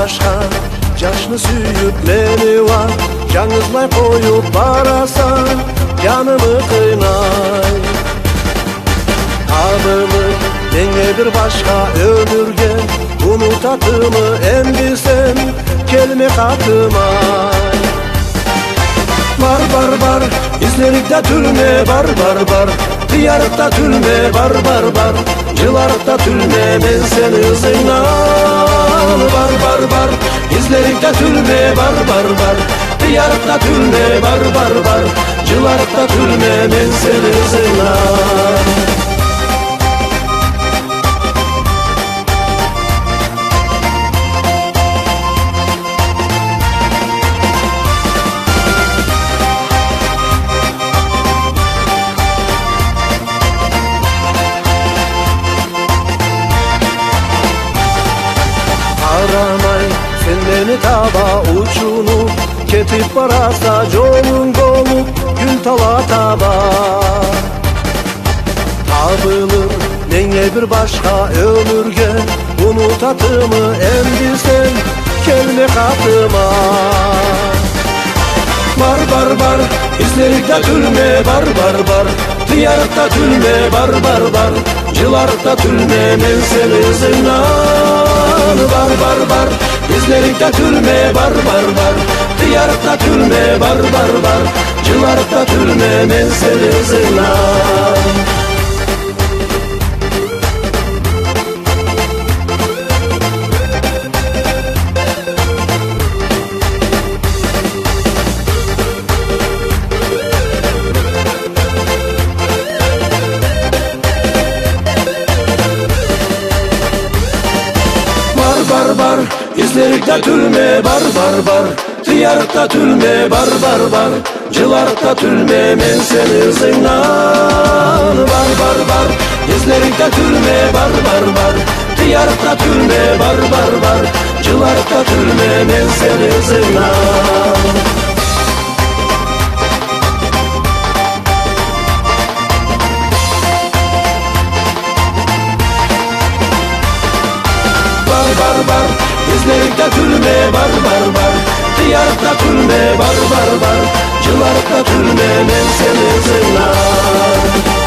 başka Caşını süyüp beni var Canızlay koyup barasan Canımı kıynay Adımı denge bir başka ömürge Unutatımı en bilsen kelime katımay Var var var izlerikte tülme var var var Diyarıkta tülme var var var Cılarıkta tülme ben seni zeynan Var var var izlerikte tülme var var var Diyarıkta tülme var var var Cılarıkta tülme ben seni zeynan Aramay sen beni taba uçunu Ketip barasa jonun golup gül tala taba Tabılır nenge bir başka ömürge Unutatımı en bilsen kelime katıma Var var var izlerikte tülme var var var Diyarıkta tülme var var var Cılarıkta tülme men seni zeynan Var var var izlerikte tülme var var var Diyarıkta tülme var var var Cılarıkta tülme men seni zeynan Var var izlerikte tülme var var var Diyarıkta tülme var var var Cılarıkta tülme men seni zeynan Var var var izlerikte tülme var var var Diyarıkta tülme var var var Cılarıkta tülme men seni zeynan Var var izlerikte tülme var var var Diyarıkta tülme var var var Cılarıkta tülme men seni zeynan